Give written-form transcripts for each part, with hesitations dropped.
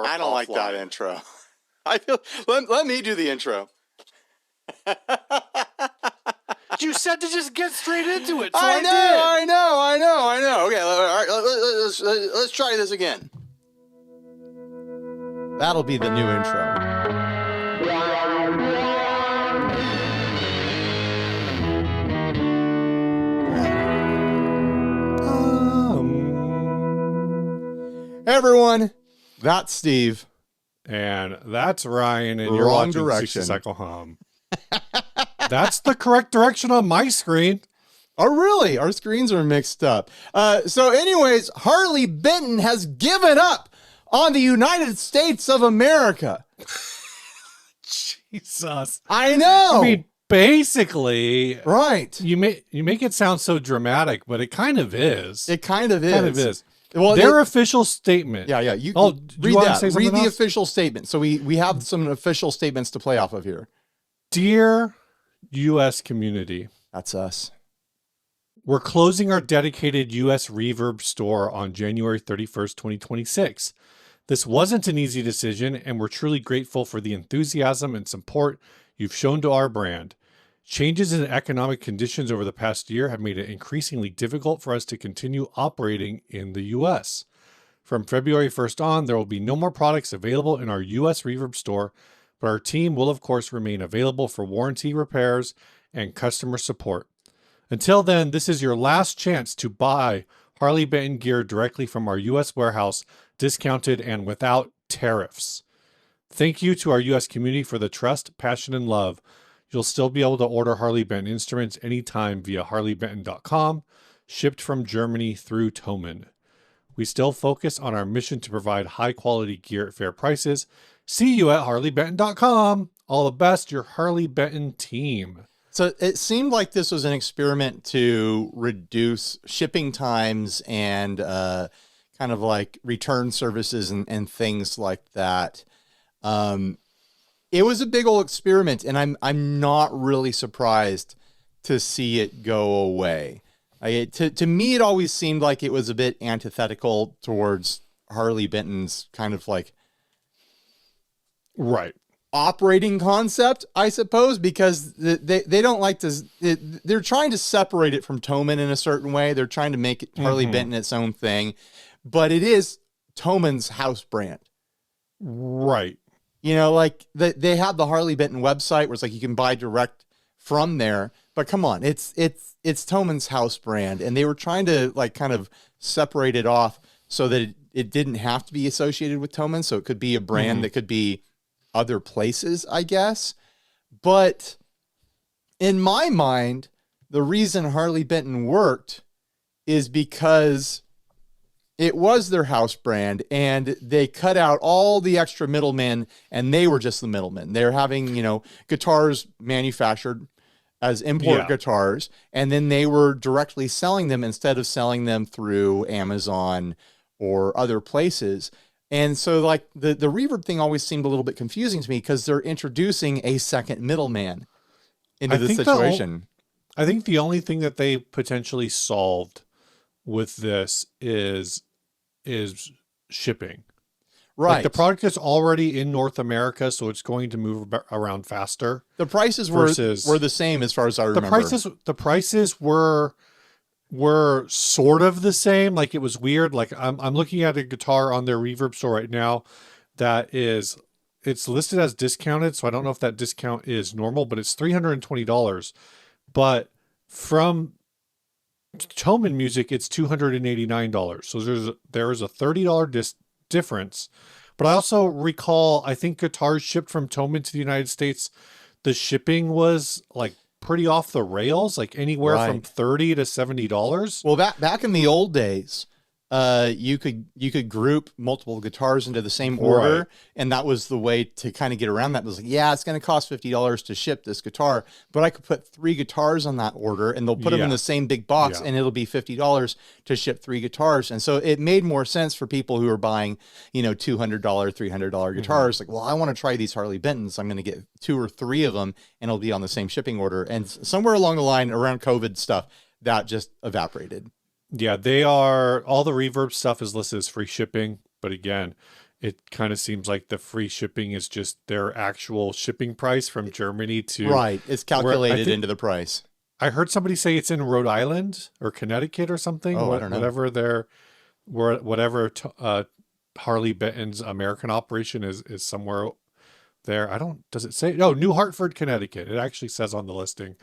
I don't like that intro. I feel. Let me do the intro. You said to just get straight into it, so I know. Okay, all right, let's try this again. That'll be the new intro. Hey everyone, that's Steve. And that's Ryan, and Wrong you're watching direction. 60 Cycle Hum. That's the correct direction on my screen. Oh, really? Our screens are mixed up. So anyways, Harley Benton has given up on the United States of America. Jesus. I know. I mean, basically, right. You make it sound so dramatic, but it kind of is. It kind of is. Well, their official statement. Yeah. Do you read want to that. say something Read the else? official statement. So we have some official statements to play off of here. Dear U.S. community. That's us. We're closing our dedicated U.S. Reverb store on January 31st, 2026. This wasn't an easy decision, and we're truly grateful for the enthusiasm and support you've shown to our brand. Changes in economic conditions over the past year have made it increasingly difficult for us to continue operating in the U.S. From February 1st on, there will be no more products available in our U.S. Reverb store, but our team will, of course, remain available for warranty repairs and customer support. Until then, this is your last chance to buy Harley Benton gear directly from our U.S. warehouse, discounted and without tariffs. Thank you to our U.S. community for the trust, passion, and love. You'll still be able to order Harley Benton instruments anytime via harleybenton.com, shipped from Germany through Thomann. We still focus on our mission to provide high-quality gear at fair prices. See you at harleybenton.com. All the best, your Harley Benton team. So it seemed like this was an experiment to reduce shipping times and kind of like return services and things like that. It was a big old experiment, and I'm not really surprised to see it go away. To me, it always seemed like it was a bit antithetical towards Harley Benton's kind of like operating concept, I suppose, because they don't like to. They're trying to separate it from Thomann in a certain way. They're trying to make Harley Benton its own thing, but it is Thomann's house brand, right? You know, like they have the Harley Benton website where it's like you can buy direct from there. But come on, it's Thomann's house brand, and they were trying to like kind of separate it off so that it didn't have to be associated with Thomann, so it could be a brand that could be other places, I guess. But in my mind, the reason Harley Benton worked is because it was their house brand, and they cut out all the extra middlemen, and they were just the middlemen. They're having, guitars manufactured as import guitars, and then they were directly selling them instead of selling them through Amazon or other places. And so like the Reverb thing always seemed a little bit confusing to me because they're introducing a second middleman into the situation. I think the only thing that they potentially solved with this is shipping. Right. Like the product is already in North America, so it's going to move around faster. The prices were the same as far as I remember. The prices were sort of the same. Like it was weird. Like I'm looking at a guitar on their Reverb store right now that it's listed as discounted, so I don't know if that discount is normal, but it's $320. But from Thomann Music, it's $289. So there is a $30 difference. But I also recall, I think guitars shipped from Thomann to the United States, the shipping was like pretty off the rails, like anywhere from $30 to $70. Well, back in the old days, you could group multiple guitars into the same order, and that was the way to kind of get around that. It was like, yeah, it's going to cost $50 to ship this guitar, but I could put 3 guitars on that order, and they'll put them in the same big box, and it'll be $50 to ship 3 guitars. And so it made more sense for people who are buying, $200, $300 guitars. Like, well, I want to try these Harley Bentons. I'm going to get 2 or 3 of them, and it'll be on the same shipping order. And somewhere along the line, around COVID stuff, that just evaporated. Yeah, all the Reverb stuff is listed as free shipping. But again, it kind of seems like the free shipping is just their actual shipping price from Germany to Right. It's calculated into the price. I heard somebody say it's in Rhode Island or Connecticut or something. Oh, I don't know. Whatever Harley Benton's American operation is somewhere there. Does it say? No, New Hartford, Connecticut. It actually says on the listing.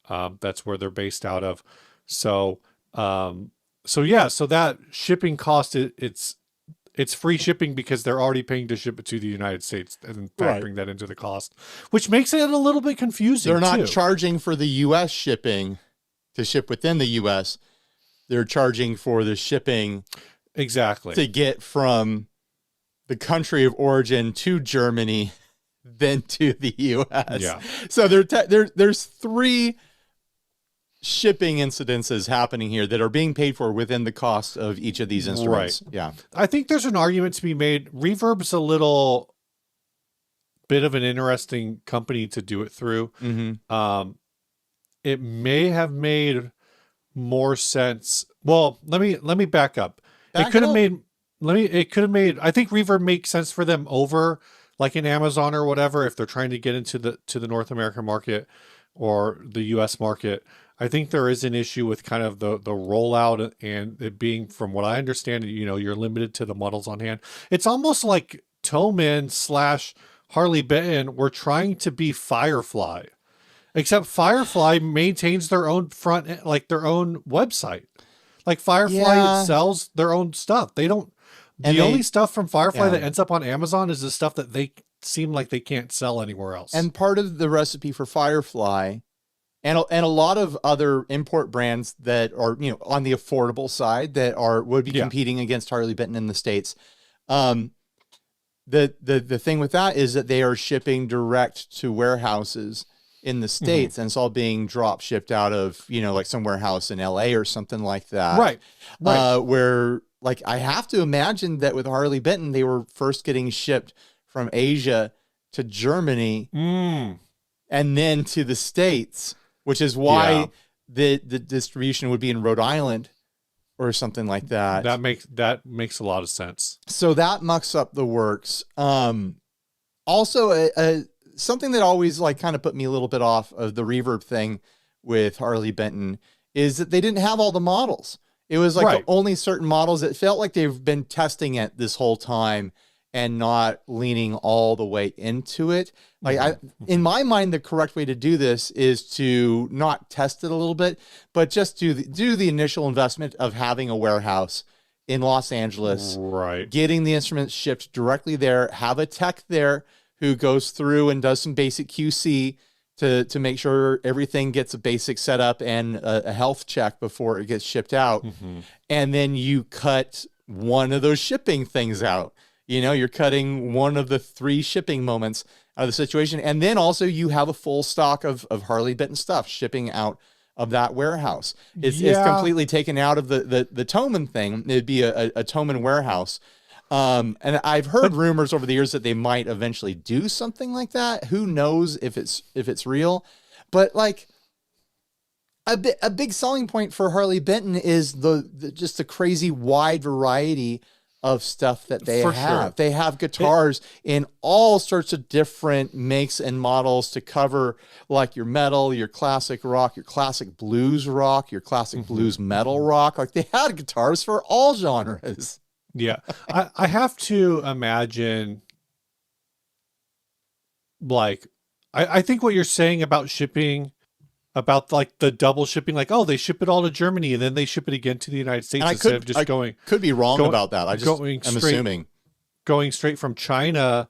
That's where they're based out of. So that shipping cost, it's free shipping because they're already paying to ship it to the United States and factoring that into the cost, which makes it a little bit confusing. They're not charging for the U.S. shipping to ship within the U.S. They're charging for the shipping exactly to get from the country of origin to Germany, then to the U.S. Yeah. So there's 3 shipping incidences happening here that are being paid for within the cost of each of these instruments. Right. Yeah. I think there's an argument to be made. Reverb's a little bit of an interesting company to do it through. It may have made more sense. Well, let me back up. I think Reverb makes sense for them over like an Amazon or whatever if they're trying to get into the North American market or the US market. I think there is an issue with kind of the rollout and it being, from what I understand, you're limited to the models on hand. It's almost like Thomann / Harley Benton were trying to be Firefly, except Firefly maintains their own their own website. Like Firefly sells their own stuff. They don't. The only stuff from Firefly that ends up on Amazon is the stuff that they seem like they can't sell anywhere else. And part of the recipe for Firefly, and a lot of other import brands that are on the affordable side that would be competing against Harley Benton in the States. The thing with that is that they are shipping direct to warehouses in the States, and it's all being drop shipped out of like some warehouse in LA or something like that. Right. Where like I have to imagine that with Harley Benton, they were first getting shipped from Asia to Germany and then to the States, which is why the distribution would be in Rhode Island or something like that. That makes a lot of sense. So that mucks up the works. Also, something that always like kind of put me a little bit off of the Reverb thing with Harley Benton is that they didn't have all the models. It was like only certain models. It felt like they've been testing it this whole time and not leaning all the way into it. Like in my mind, the correct way to do this is to not test it a little bit, but just do the initial investment of having a warehouse in Los Angeles, getting the instruments shipped directly there, have a tech there who goes through and does some basic QC to make sure everything gets a basic setup and a health check before it gets shipped out. And then you cut one of those shipping things out. You're cutting one of the 3 shipping moments out of the situation. And then also you have a full stock of Harley Benton stuff shipping out of that warehouse. It's completely taken out of the Thomann thing. It'd be a Thomann warehouse. And I've heard rumors over the years that they might eventually do something like that. Who knows if it's real? But like a big selling point for Harley Benton is just the crazy wide variety of stuff that they have. Sure. They have guitars in all sorts of different makes and models to cover like your metal, your classic rock, your classic blues rock, your classic blues metal rock. Like they had guitars for all genres. Yeah. I have to imagine like, I think what you're saying about shipping, about like the double shipping, like, oh, they ship it all to Germany and then they ship it again to the United States instead of just going. Could be wrong about that. I'm assuming. Going straight from China.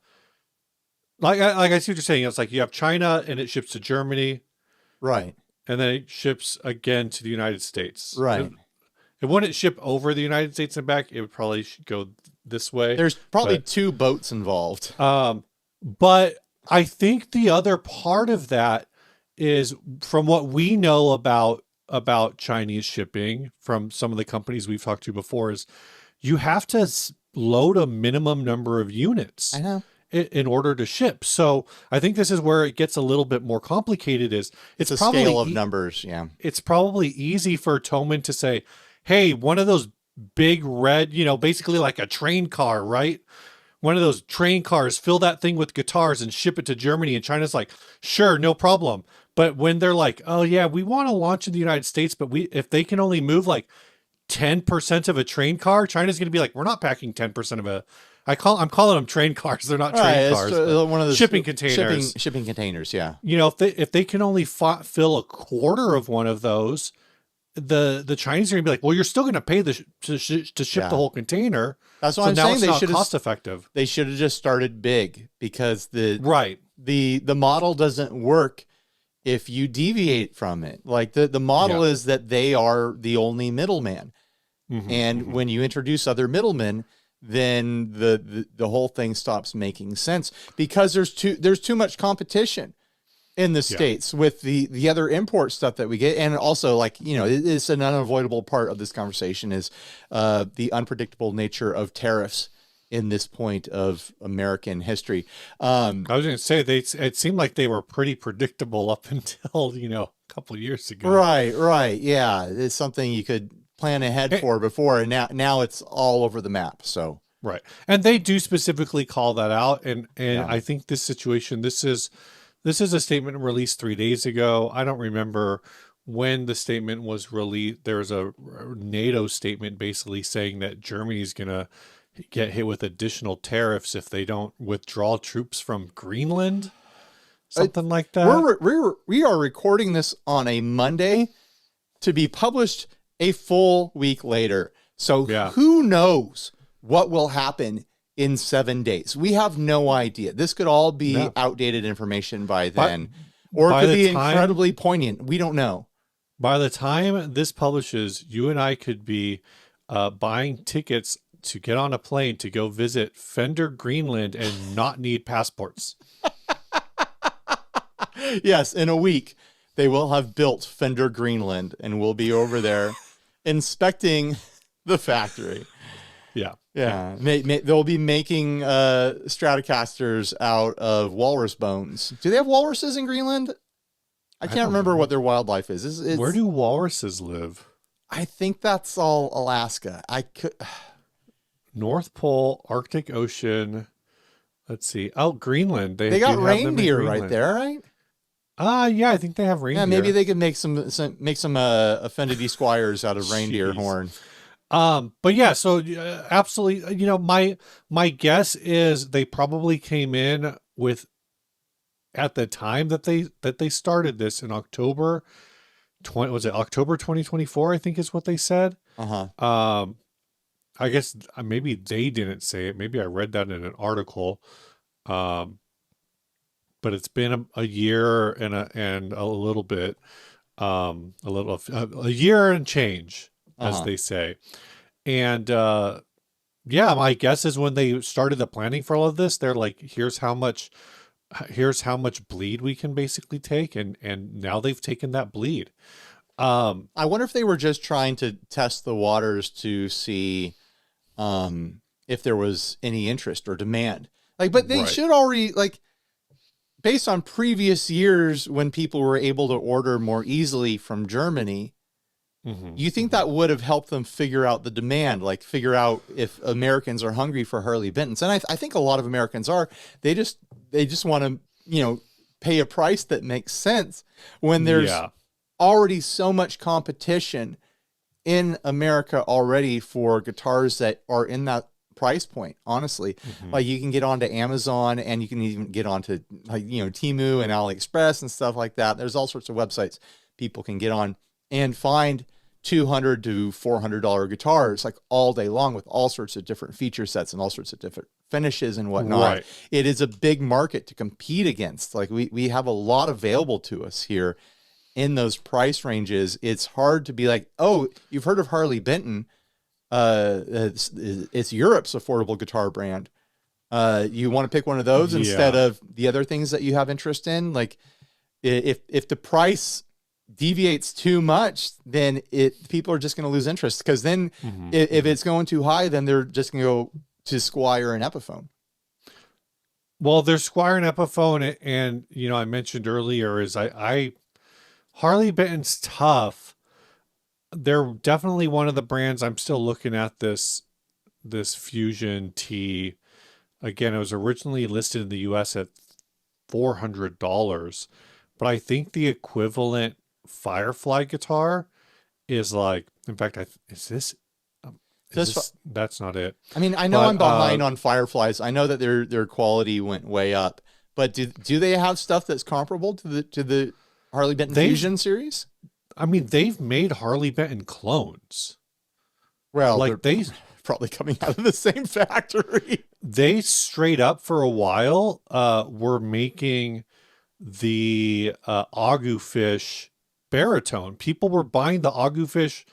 Like I see what you're saying. It's like you have China and it ships to Germany. Right. And then it ships again to the United States. Right. It wouldn't ship over the United States and back. It would probably go this way. There's probably 2 boats involved. But I think the other part of that is, from what we know about Chinese shipping from some of the companies we've talked to before, is you have to load a minimum number of units. I know. In order to ship. So I think this is where it gets a little bit more complicated. It's a probably scale of numbers. Yeah. It's probably easy for Thomann to say, hey, one of those big red, basically like a train car, right? one of those train cars, fill that thing with guitars and ship it to Germany. And China's like, sure, no problem. But when they're like, oh yeah, we want to launch in the United States, but if they can only move like 10% of a train car, China's going to be like, we're not packing 10% of a, I'm calling them train cars. They're not train cars. One of those shipping containers. Shipping containers. Yeah. You know, if they can only fill a quarter of one of those, the Chinese are gonna be like, well, you're still going to pay to ship the whole container. That's what I'm saying. They should cost effective. They should have just started big, because the model doesn't work if you deviate from it. Like the model is that they are the only middleman. And when you introduce other middlemen, then the whole thing stops making sense, because there's too much competition in the States with the other import stuff that we get. And also, like, you know, it's an unavoidable part of this conversation is the unpredictable nature of tariffs in this point of American history. I was going to say, it seemed like they were pretty predictable up until, you know, a couple of years ago. Right. Yeah. It's something you could plan ahead for before, and now it's all over the map. So right, and they do specifically call that out, and I think this situation, this is a statement released 3 days ago. I don't remember when the statement was released. There was a NATO statement basically saying that Germany's gonna get hit with additional tariffs if they don't withdraw troops from Greenland, something like that. We are recording this on a Monday to be published a full week later. So who knows what will happen in 7 days? We have no idea. This could all be outdated information by then, or it could be incredibly poignant. We don't know. By the time this publishes, you and I could be buying tickets to get on a plane to go visit Fender Greenland and not need passports. Yes, in a week, they will have built Fender Greenland, and we'll be over there inspecting the factory. Yeah. They'll be making Stratocasters out of walrus bones. Do they have walruses in Greenland? I can't remember what their wildlife is. Where do walruses live? I think that's all Alaska. North Pole, Arctic Ocean. Let's see. Oh, Greenland. They got reindeer right there, right? Yeah, I think they have reindeer. Yeah, maybe they could make some offended squires out of reindeer horn. But yeah, so absolutely, you know, my guess is they probably came in with, at the time that they started this in October 2024, I think is what they said. I guess maybe they didn't say it. Maybe I read that in an article. But it's been a year and a little bit, a year and change, as they say. And my guess is when they started the planning for all of this, they're like, here's how much bleed we can basically take, and now they've taken that bleed. I wonder if they were just trying to test the waters to see if there was any interest or demand. Like, but they should already, like, based on previous years when people were able to order more easily from Germany, you think that would have helped them figure out the demand, like figure out if Americans are hungry for Harley Bentons. And I think a lot of Americans are. They just want to, you know, pay a price that makes sense when there's already so much competition in America already for guitars that are in that price point. Honestly, like you can get onto Amazon, and you can even get onto, like, you know, Temu and AliExpress and stuff like that. There's all sorts of websites people can get on and find $200 to $400 guitars like all day long with all sorts of different feature sets and all sorts of different finishes and whatnot. It is a big market to compete against. Like we have a lot available to us here in those price ranges. It's hard to be like, oh, you've heard of Harley Benton. It's Europe's affordable guitar brand. You want to pick one of those instead of the other things that you have interest in. Like if the price deviates too much, then people are just going to lose interest, because then if it's going too high, then they're just going to go to Squire and Epiphone. Well, there's Squire and Epiphone, and you know, I mentioned earlier is I Harley Benton's tough. They're definitely one of the brands I'm still looking at this Fusion T Again, it was originally listed in the US at $400, but I think the equivalent Firefly guitar is like, in fact, that's not it. I mean, I know But, I'm behind on Fireflies. I know that their quality went way up, but do they have stuff that's comparable to the Harley Benton Fusion series? I mean, they've made Harley Benton clones. Well, like they probably coming out of the same factory. They straight up for a while were making the Agufish baritone. People were buying the Agufish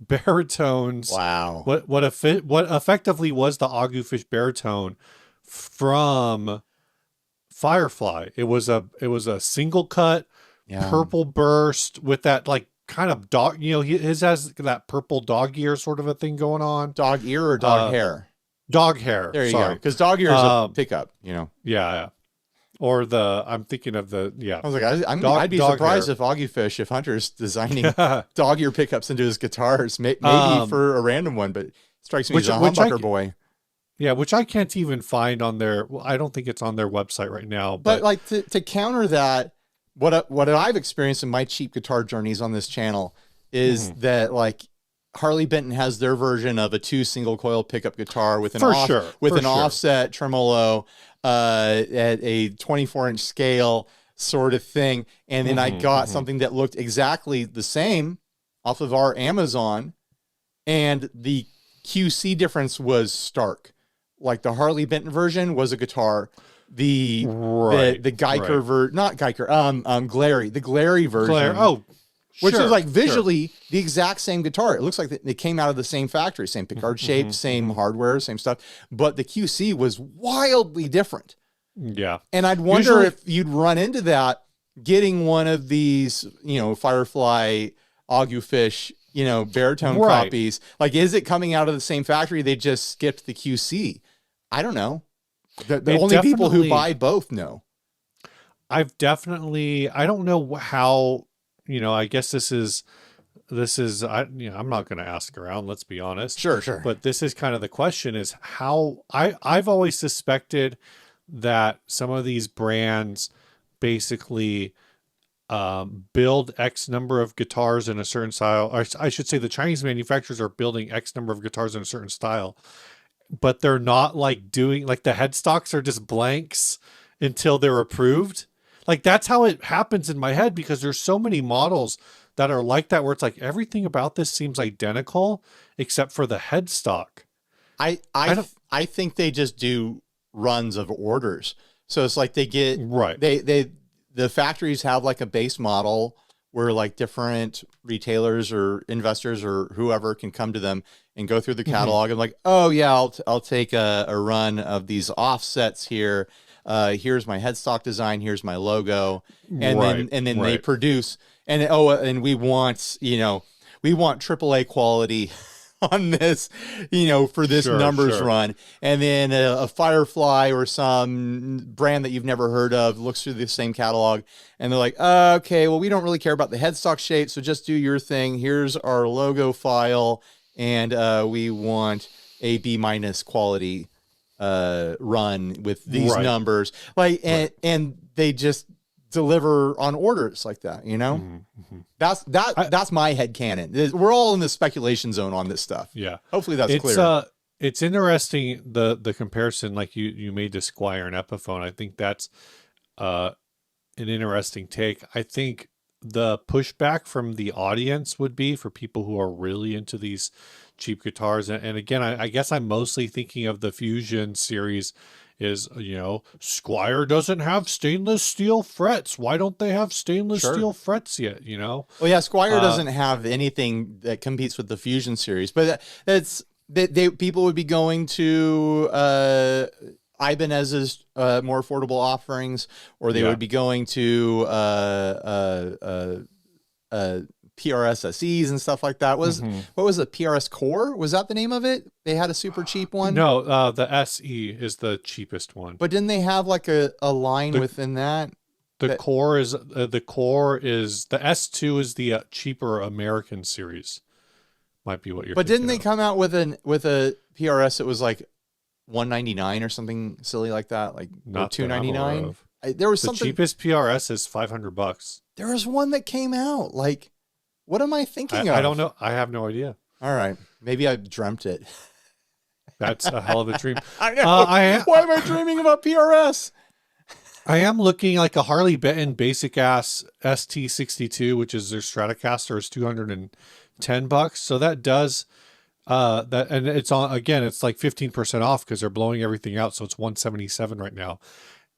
baritones. Wow. What effectively was the Agufish baritone from Firefly. It was a single cut purple burst with that like kind of dog, his has that purple dog ear sort of a thing going on. Dog ear or dog hair? Dog hair. There you go. Because dog ear is a pickup, Yeah. Or I'm thinking of I was like, I'd be surprised if if Hunter's designing dog ear pickups into his guitars, maybe for a random one, but it strikes me as a humbucker boy. Yeah, which I can't even find on their. Well, I don't think it's on their website right now. But like to counter that, what I've experienced in my cheap guitar journeys on this channel is that like Harley Benton has their version of a 2 single coil pickup guitar with an offset tremolo at a 24-inch scale sort of thing, and then I got something that looked exactly the same off of our Amazon, and the QC difference was stark. Like the Harley Benton version was a guitar. The Geiker not Geiker, Glary, the Glary version. Which is like visually the exact same guitar. It looks like they came out of the same factory, same pickguard shape, same hardware, same stuff. But the QC was wildly different. Yeah. And I'd wonder if you'd run into that getting one of these, Firefly, Agufish, baritone copies. Like, is it coming out of the same factory? They just skipped the QC. I don't know. The only people who buy both know. I don't know how, I guess this is, I'm not going to ask around, let's be honest. Sure. But this is kind of the question is how I've always suspected that some of these brands basically build X number of guitars in a certain style. Or I should say the Chinese manufacturers are building X number of guitars in a certain style, but they're not like doing like the headstocks are just blanks until they're approved. Like that's how it happens in my head because there's so many models that are like that where it's like everything about this seems identical except for the headstock. I think they just do runs of orders. So it's like they get the factories have like a base model where like different retailers or investors or whoever can come to them and go through the catalog and like, oh yeah, I'll take a run of these offsets here. Here's my headstock design. Here's my logo. And then they produce and we want AAA quality on this, for this numbers run. And then a Firefly or some brand that you've never heard of looks through the same catalog and they're like, okay, well, we don't really care about the headstock shape. So just do your thing. Here's our logo file. And we want a B- quality run with these numbers. Like, and they just deliver on orders like that, That's my headcanon. We're all in the speculation zone on this stuff. Yeah. Hopefully that's clear. It's interesting the comparison like you made to Squier and Epiphone. I think that's an interesting take. I think the pushback from the audience would be for people who are really into these cheap guitars. And again, I guess I'm mostly thinking of the Fusion series is, Squier doesn't have stainless steel frets. Why don't they have stainless steel frets yet? Well, yeah, Squier doesn't have anything that competes with the Fusion series, but people would be going to Ibanez's more affordable offerings, or they would be going to PRS SEs and stuff like that. What was it? PRS Core? Was that the name of it? They had a super cheap one. No, the SE is the cheapest one. But didn't they have like a line within that? The Core is the S2 is the cheaper American series. Might be what you're. But didn't they come out with a PRS that was like $199 or something silly like that, like Not or that I'm aware $299. of. There was The something. cheapest PRS is $500. There was one that came out. Like, what am I thinking of? I don't know. I have no idea. All right, maybe I dreamt it. That's a hell of a dream. I know. Why am I dreaming about PRS? I am looking like a Harley Benton basic ass ST62, which is their Stratocaster, is $210. So that does that, and it's on again. It's like 15% off because they're blowing everything out. So it's $177 right now.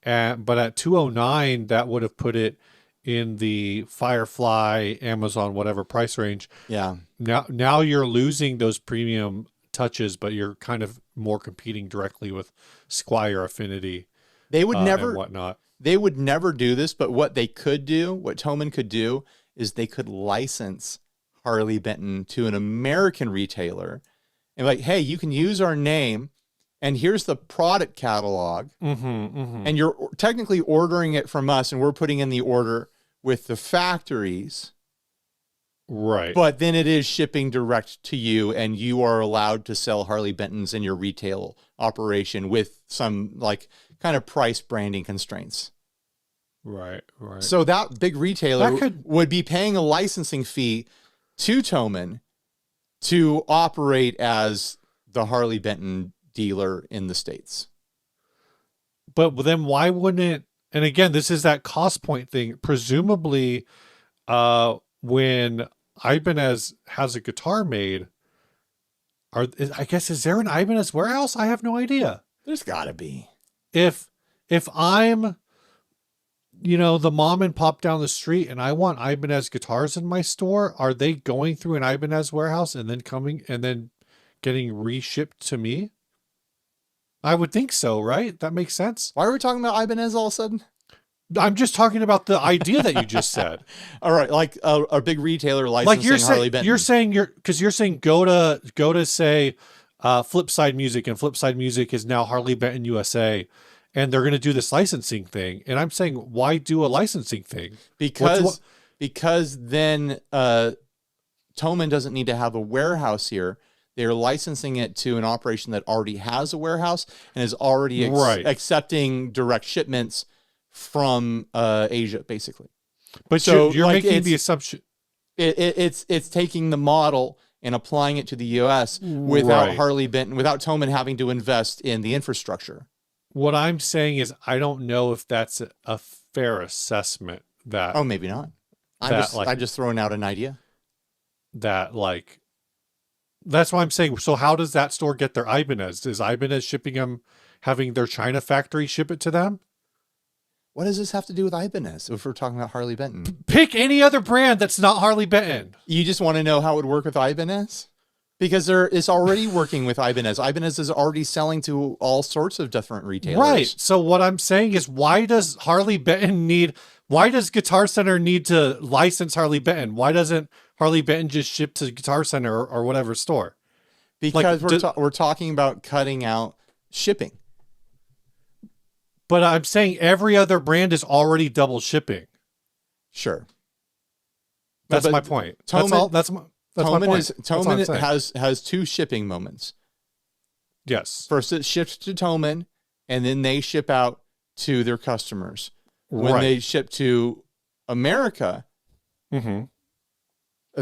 But at $209, that would have put it in the Firefly, Amazon, whatever price range. Yeah. Now you're losing those premium touches, but you're kind of more competing directly with Squire, Affinity. They would never and whatnot. They would never do this, but what they could do, what Thomann could do, is they could license Harley Benton to an American retailer and like, hey, you can use our name and here's the product catalog. And you're technically ordering it from us and we're putting in the order with the factories. Right. But then it is shipping direct to you and you are allowed to sell Harley Bentons in your retail operation with some like kind of price branding constraints. Right. So that big retailer That would be paying a licensing fee to Thomann to operate as the Harley Benton dealer in the States. But then why wouldn't it? And again, this is that cost point thing. Presumably, when Ibanez has a guitar made, I guess, is there an Ibanez warehouse? I have no idea. There's got to be. If I'm, the mom and pop down the street and I want Ibanez guitars in my store, are they going through an Ibanez warehouse and then getting reshipped to me? I would think so, right? That makes sense. Why are we talking about Ibanez all of a sudden? I'm just talking about the idea that you just said. All right, like a big retailer licensing Harley Benton. You're saying go to say Flipside Music, and Flipside Music is now Harley Benton USA, and they're going to do this licensing thing. And I'm saying, why do a licensing thing? Because then Thomann doesn't need to have a warehouse here. They're licensing it to an operation that already has a warehouse and is already accepting direct shipments from Asia, basically. But so you're like making the assumption it's taking the model and applying it to the U.S. without Harley Benton, without Thomann having to invest in the infrastructure. What I'm saying is, I don't know if that's a fair assessment. That maybe not. I'm just throwing out an idea. That's why I'm saying. So how does that store get their Ibanez? Is Ibanez shipping them, having their China factory ship it to them? What does this have to do with Ibanez if we're talking about Harley Benton? Pick any other brand that's not Harley Benton. You just want to know how it would work with Ibanez? Because it's already working with Ibanez. Ibanez is already selling to all sorts of different retailers. Right. So what I'm saying is, why does Guitar Center need to license Harley Benton? Why doesn't Harley Benton just ship to Guitar Center or whatever store? Because we're talking about cutting out shipping. But I'm saying every other brand is already double shipping. Sure. That's my point. Thomann has two shipping moments. Yes. First, it ships to Thomann, and then they ship out to their customers. When they ship to America, through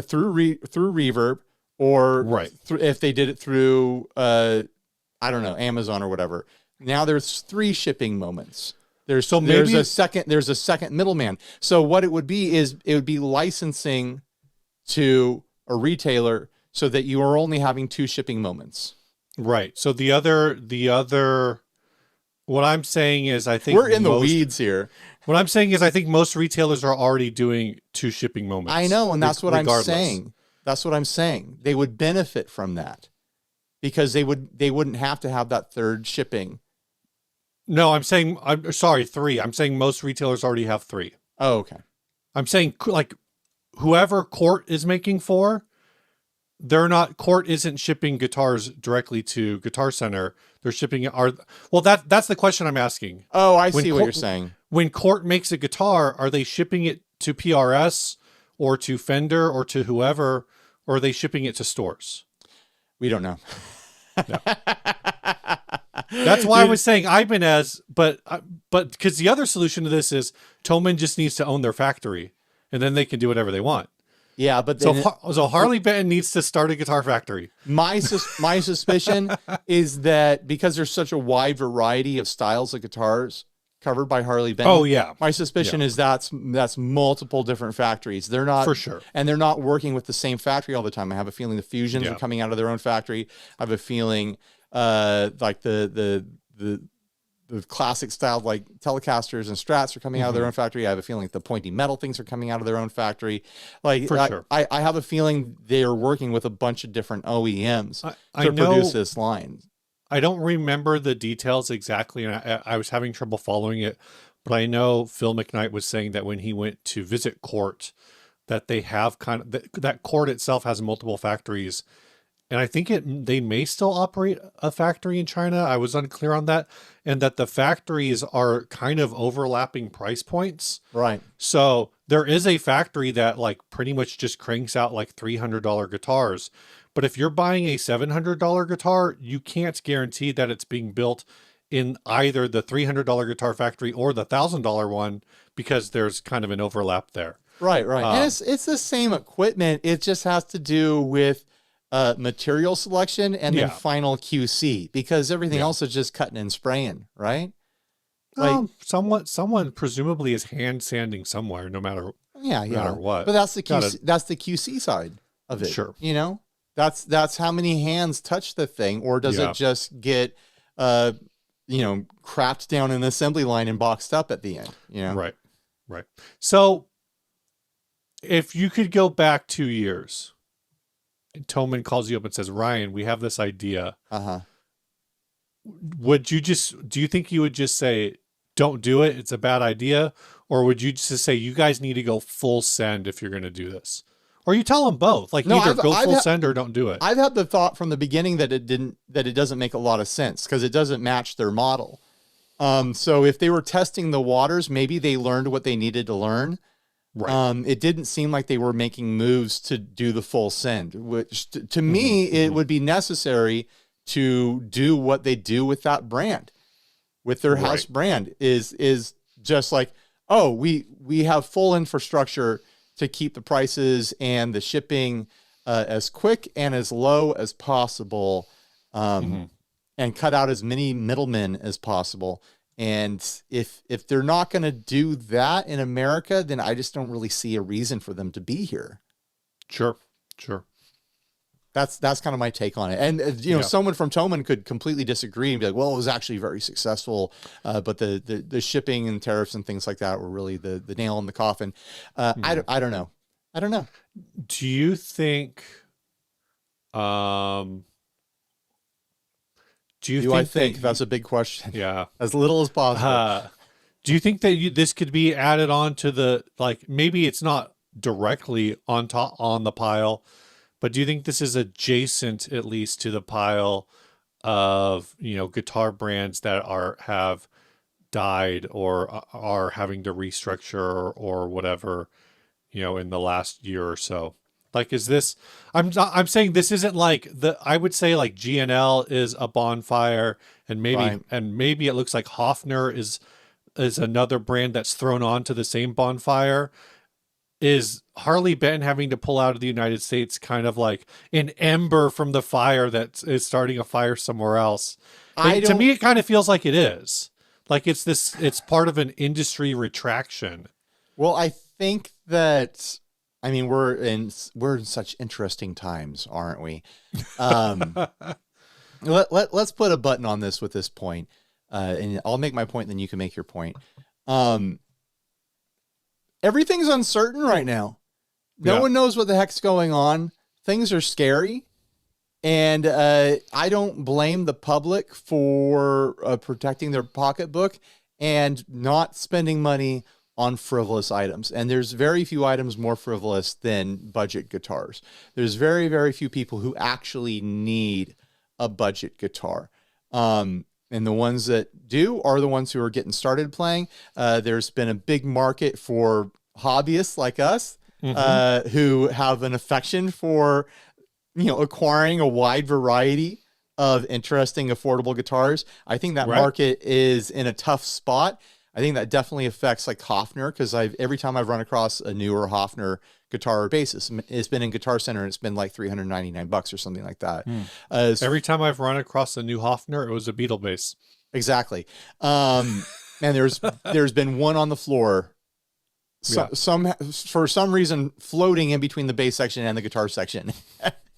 Reverb, or if they did it through, Amazon or whatever. Now there's three shipping moments. There's a second middleman. So what it would be is it would be licensing to a retailer so that you are only having two shipping moments. Right. So the other what I'm saying is, I think we're in the weeds here. What I'm saying is, I think most retailers are already doing two shipping moments. I know, and that's what I'm saying. That's what I'm saying. They would benefit from that because they wouldn't have to have that third shipping. No, I'm sorry, three. I'm saying most retailers already have three. Oh, okay. I'm saying like whoever Court is making for, Court isn't shipping guitars directly to Guitar Center. They're shipping that's the question I'm asking. Oh, I see what you're saying. When Court makes a guitar, are they shipping it to PRS or to Fender or to whoever, or are they shipping it to stores? We don't know. No. That's why I was saying Ibanez, but because the other solution to this is Thomann just needs to own their factory, and then they can do whatever they want. Yeah, but so Harley Benton needs to start a guitar factory. My suspicion is that because there's such a wide variety of styles of guitars covered by Harley Benton. Oh yeah. My suspicion is that's multiple different factories. They're not for sure, and they're not working with the same factory all the time. I have a feeling the Fusions are coming out of their own factory. I have a feeling like the classic style like Telecasters and Strats are coming out of their own factory. I have a feeling the pointy metal things are coming out of their own factory. Like sure. I have a feeling they are working with a bunch of different OEMs to produce this line. I don't remember the details exactly, and I was having trouble following it, but I know Phil McKnight was saying that when he went to visit Cort, that they have that Cort itself has multiple factories. And I think they may still operate a factory in China. I was unclear on that. And that the factories are kind of overlapping price points. Right. So there is a factory that like pretty much just cranks out like $300 guitars. But if you're buying a $700 guitar, you can't guarantee that it's being built in either the $300 guitar factory or the $1,000 one, because there's kind of an overlap there. Right. And it's the same equipment. It just has to do with material selection and then final QC, because everything else is just cutting and spraying, right? Like someone presumably is hand sanding somewhere, no matter what. But that's the QC, that's the QC side of it. Sure. You know, that's how many hands touch the thing, or does it just get crapped down in the assembly line and boxed up at the end? You know, right. So if you could go back 2 years. Thomann calls you up and says, Ryan, we have this idea. Do you think you would just say, don't do it, it's a bad idea? Or would you just say, you guys need to go full send if you're going to do this? Or you tell them both, like either go full send or don't do it. I've had the thought from the beginning that it doesn't make a lot of sense because it doesn't match their model. So if they were testing the waters, maybe they learned what they needed to learn. Right. It didn't seem like they were making moves to do the full send, which to me, it would be necessary to do what they do with that brand, with their house brand is just like, oh, we have full infrastructure to keep the prices and the shipping as quick and as low as possible, and cut out as many middlemen as possible. And if they're not going to do that in America, then I just don't really see a reason for them to be here. Sure. That's kind of my take on it. And someone from Thomann could completely disagree and be like, "Well, it was actually very successful, but the shipping and tariffs and things like that were really the nail in the coffin." I don't know. Do you think? I think that's a big question? Yeah. As little as possible. Do you think that this could be added on to the, like, maybe it's not directly on the pile, but do you think this is adjacent at least to the pile of, guitar brands that have died or are having to restructure or whatever, in the last year or so? Like, is this, I'm saying this isn't like I would say like GNL is a bonfire, and maybe it looks like Hofner is another brand that's thrown onto the same bonfire. Is Harley Benton having to pull out of the United States kind of like an ember from the fire that is starting a fire somewhere else? To me, it kind of feels like it is. Like it's part of an industry retraction. Well, I think that, I mean, we're in such interesting times, aren't we? Let's put a button on this with this point, and I'll make my point, then you can make your point. Everything's uncertain right now. No one knows what the heck's going on. Things are scary, and I don't blame the public for protecting their pocketbook and not spending money on frivolous items. And there's very few items more frivolous than budget guitars. There's very, very few people who actually need a budget guitar. And the ones that do are the ones who are getting started playing. There's been a big market for hobbyists like us, who have an affection for, acquiring a wide variety of interesting, affordable guitars. I think that market is in a tough spot. I think that definitely affects like Hofner, because every time I've run across a newer Hofner guitar or bass, it's been in Guitar Center and it's been like $399 or something like that. Every time I've run across a new Hofner, it was a Beetle bass. Exactly. And there's been one on the floor, for some reason floating in between the bass section and the guitar section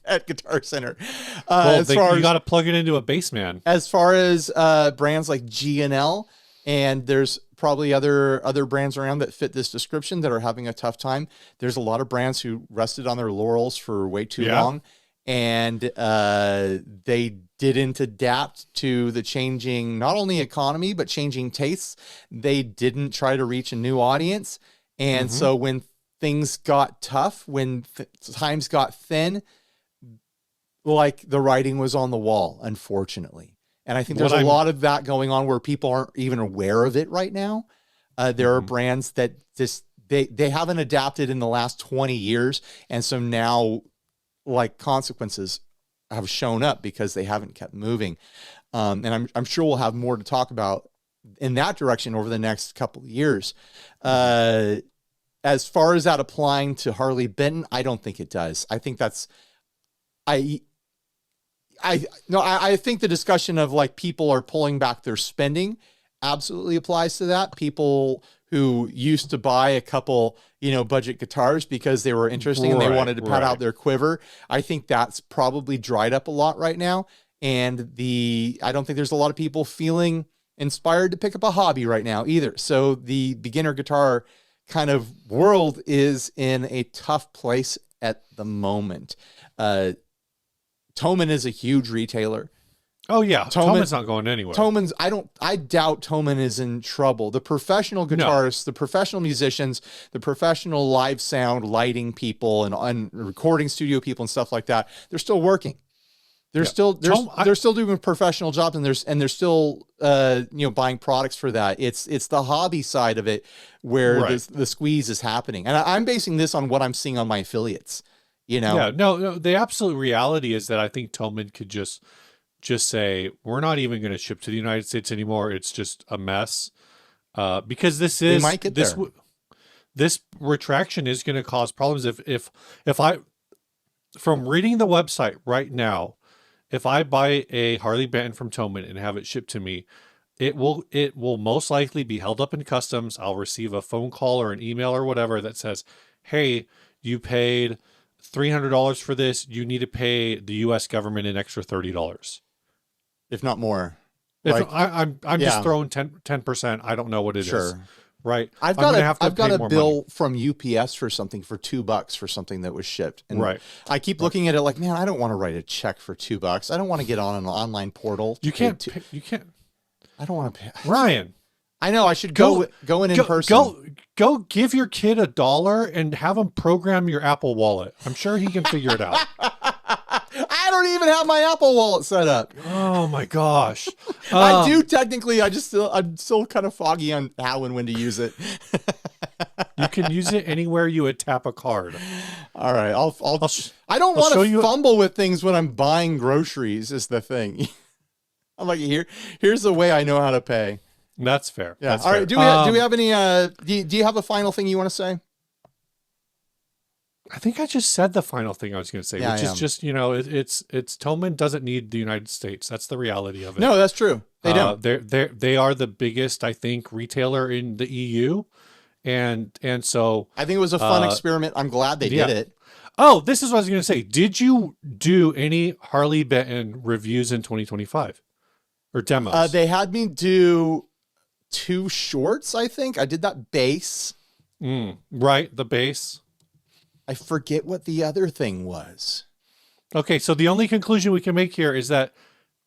at Guitar Center. You got to plug it into a Bassman. As far as brands like G&L, and there's probably other brands around that fit this description that are having a tough time. There's a lot of brands who rested on their laurels for way too long, and they didn't adapt to the changing, not only economy, but changing tastes. They didn't try to reach a new audience. And so when things got tough, when times got thin, like the writing was on the wall, unfortunately. And I think there's a lot of that going on where people aren't even aware of it right now. There are brands that just, they haven't adapted in the last 20 years. And so now like consequences have shown up because they haven't kept moving. And I'm sure we'll have more to talk about in that direction over the next couple of years. As far as that applying to Harley Benton, I don't think it does. I think that's, I think the discussion of like people are pulling back their spending absolutely applies to that. People who used to buy a couple, budget guitars because they were interesting and they wanted to pad out their quiver. I think that's probably dried up a lot right now. And I don't think there's a lot of people feeling inspired to pick up a hobby right now either. So the beginner guitar kind of world is in a tough place at the moment. Thomann is a huge retailer. Oh yeah, Thomann's not going anywhere. I doubt Thomann is in trouble. The professional guitarists, the professional musicians, the professional live sound lighting people and recording studio people and stuff like that, they're still working. They're still doing professional jobs, and they're still buying products for that. It's the hobby side of it where the squeeze is happening. And I'm basing this on what I'm seeing on my affiliates. Yeah, no, the absolute reality is that I think Thomann could just say, we're not even going to ship to the United States anymore. It's just a mess. Because this retraction is going to cause problems. If I, from reading the website right now, if I buy a Harley Benton from Thomann and have it shipped to me, it will most likely be held up in customs. I'll receive a phone call or an email or whatever that says, hey, you paid $300 for this. You need to pay the U.S. government an extra $30. If not more. I'm just throwing 10%. I don't know what it is. Right. I've got a bill from UPS for something for $2 for something that was shipped. And I keep looking at it like, man, I don't want to write a check for $2. I don't want to get on an online portal. You can't. I don't want to pay. Ryan. I know I should go in person. Go give your kid $1 and have him program your Apple Wallet. I'm sure he can figure it out. I don't even have my Apple Wallet set up. Oh my gosh. I do technically. I'm still kind of foggy on how and when to use it. You can use it anywhere you would tap a card. All right. I don't want to fumble with things when I'm buying groceries is the thing. I'm like, here's the way I know how to pay. That's fair. Yeah. That's all fair. right. Do we have any, do you have a final thing you want to say? I think I just said the final thing I was going to say, which is just, it's Thomann doesn't need the United States. That's the reality of it. No, that's true. They don't. They are the biggest, I think, retailer in the EU. And so I think it was a fun experiment. I'm glad they did it. Oh, this is what I was going to say. Did you do any Harley Benton reviews in 2025 or demos? They had me do 2 shorts. I think I did that bass. Right. The bass. I forget what the other thing was. Okay, so the only conclusion we can make here is that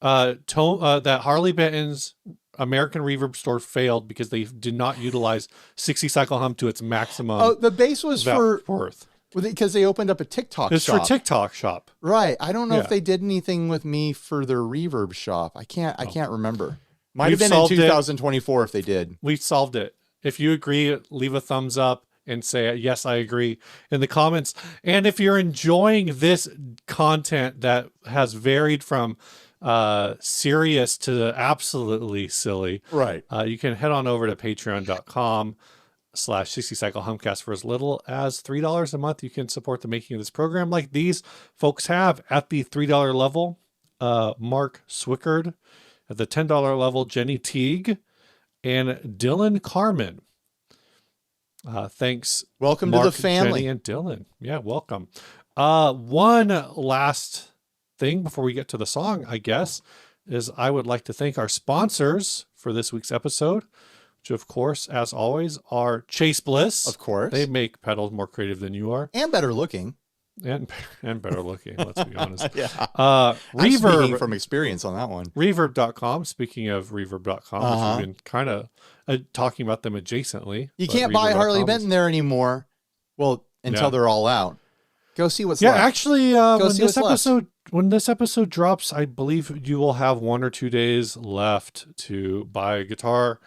that Harley Benton's American Reverb store failed because they did not utilize 60 cycle hum to its maximum. Oh, the bass was for worth because they opened up a TikTok it's shop. It's for TikTok shop. Right. I don't know if they did anything with me for their Reverb shop. I can't remember. Might have been in 2024 if they did. We solved it. If you agree, leave a thumbs up and say, yes, I agree in the comments. And if you're enjoying this content that has varied from serious to absolutely silly, Right. you can head on over to patreon.com/60 Cycle Humcast. For as little as $3 a month, you can support the making of this program like these folks have. At the $3 level, Mark Swickard. At the $10 level, Jenny Teague and Dylan Carmen. Thanks. Welcome Mark, to the family. Jenny and Dylan. Yeah, welcome. One last thing before we get to the song, I guess, is I would like to thank our sponsors for this week's episode, which of course, as always, are Chase Bliss. Of course. They make pedals more creative than you are. And better looking. And better looking, let's be honest. Yeah. Reverb. I'm speaking from experience on that one. Reverb.com. Speaking of Reverb.com, which we've been kind of talking about them adjacently. You can't buy Harley Benton there anymore. Well, until they're all out. Go see what's left. Actually, when this episode drops, I believe you will have 1 or 2 days left to buy a guitar,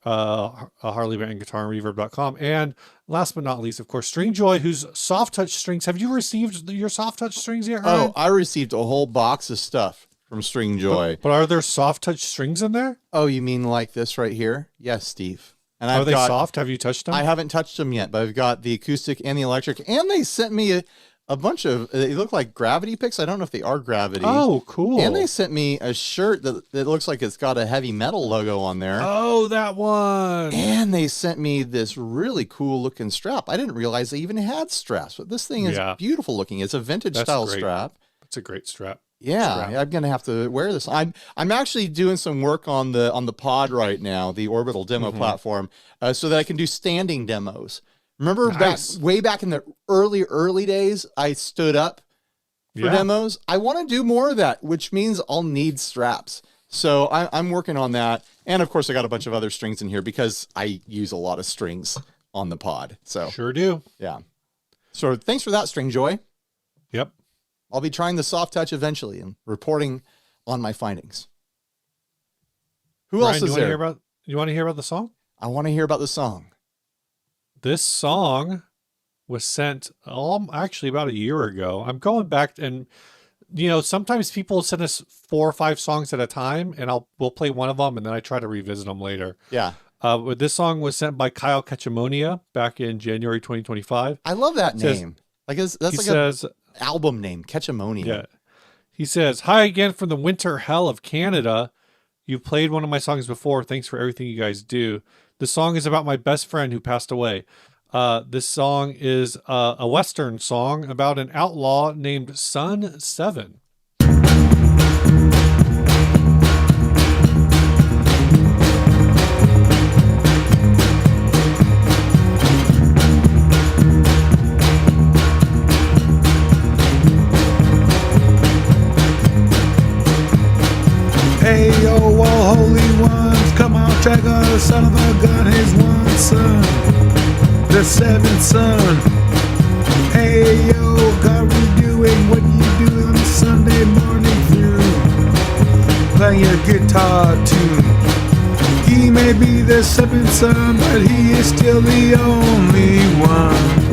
a Harley Benton guitar on Reverb.com. And last but not least, of course, Stringjoy, whose soft touch strings. Have you received your soft touch strings yet, Ryan? Oh, I received a whole box of stuff from Stringjoy. But are there soft touch strings in there? Oh, you mean like this right here? Yes, Steve. And Are they soft? Have you touched them? I haven't touched them yet, but I've got the acoustic and the electric. And they sent me a bunch of, they look like gravity picks. I don't know if they are gravity. Oh, cool. And they sent me a shirt that looks like it's got a heavy metal logo on there. Oh, that one. And they sent me this really cool looking strap. I didn't realize they even had straps, but this thing is beautiful looking. It's a vintage style strap. It's a great strap. Yeah, I'm gonna have to wear this. I'm actually doing some work on the pod right now, the Orbital demo platform, so that I can do standing demos. Remember way back in the early days, I stood up for demos. I want to do more of that, which means I'll need straps. So I'm working on that. And of course, I got a bunch of other strings in here because I use a lot of strings on the pod. So sure do. Yeah. So thanks for that, Stringjoy. Yep. I'll be trying the soft touch eventually and reporting on my findings. Who else is there? You want to hear about the song? I want to hear about the song. This song was sent actually about a year ago. I'm going back and, sometimes people send us 4 or 5 songs at a time, and we'll play one of them, and then I try to revisit them later. Yeah. But this song was sent by Kyle Ketchemonia back in January 2025. I love that name. That's like an album name, Ketchemonia. Yeah. He says, "Hi again from the winter hell of Canada. You've played one of my songs before. Thanks for everything you guys do. The song is about my best friend who passed away. This song is a Western song about an outlaw named Sun 7. Hey yo, all holy ones, come on, check out the son of a gun, his one son, the 7th son. Hey yo, God, what you doing? What you doing on a Sunday morning through? Playing your guitar tune. He may be the 7th son, but he is still the only one.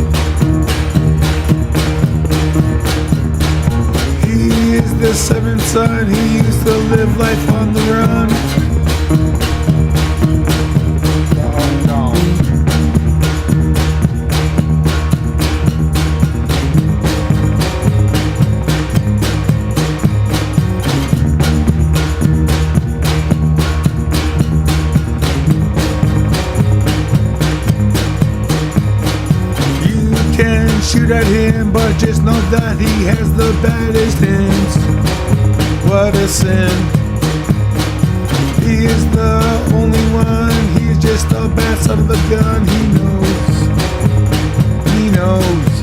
He is the 7th son, he used to live life on the run. You can shoot at him, but just know that he has the baddest hands. What a sin. He is the only one. He's just a bad son of a gun. He knows. He knows.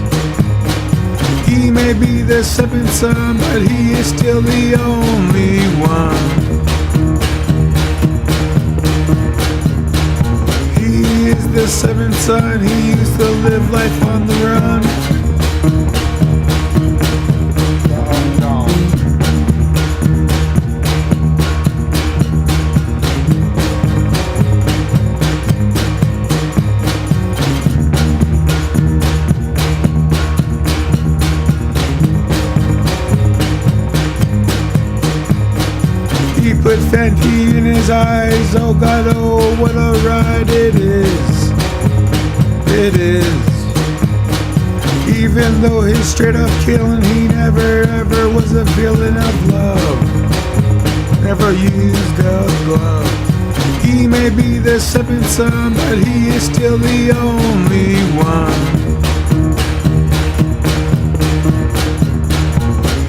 He may be the 7th son, but he is still the only one. He is the 7th son. He used to live life on the run. Fenty in his eyes. Oh God, oh, what a ride it is. It is. Even though he's straight up killing, he never ever was a feeling of love. Never used a glove. He may be the seventh son, but he is still the only one.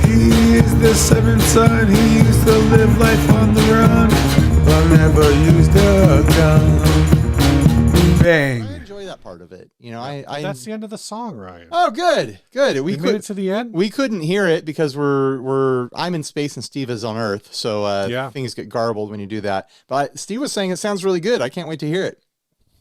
He is the seventh son, he used to live life on the run, but never used a gun. Bang. I enjoy that part of it. You know, That's the end of the song, Ryan. Oh, good. We made it to the end. We couldn't hear it because I'm in space and Steve is on Earth, so things get garbled when you do that. But Steve was saying it sounds really good. I can't wait to hear it.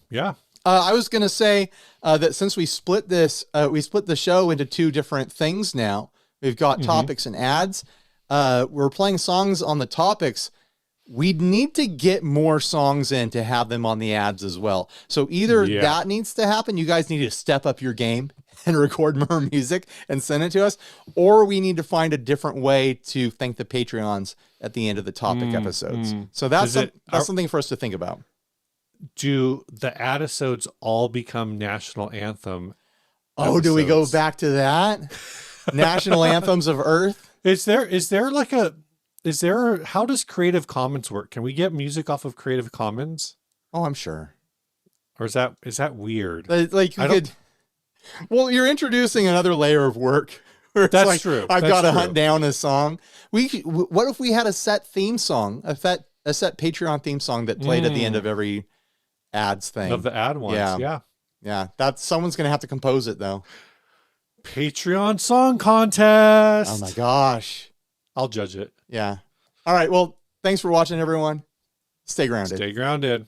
Yeah. I was gonna say that since we split the show into two different things now. We've got topics and ads. We're playing songs on the topics. We'd need to get more songs in to have them on the ads as well. So either that needs to happen, you guys need to step up your game and record more music and send it to us, or we need to find a different way to thank the Patreons at the end of the topic episodes. So that's something for us to think about. Do the adisodes all become national anthem? Oh, do we go back to that? National anthems of Earth? How does Creative Commons work? Can we get music off of Creative Commons? Oh, I'm sure. Or is that weird? Well, you're introducing another layer of work. That's true. I've got to hunt down a song. What if we had a set theme song, a set Patreon theme song that played at the end of every ads thing? Of the ad ones, yeah. That's someone's gonna have to compose it though. Patreon song contest. Oh my gosh. I'll judge it. Yeah. All right. Well, thanks for watching, everyone. Stay grounded. Stay grounded.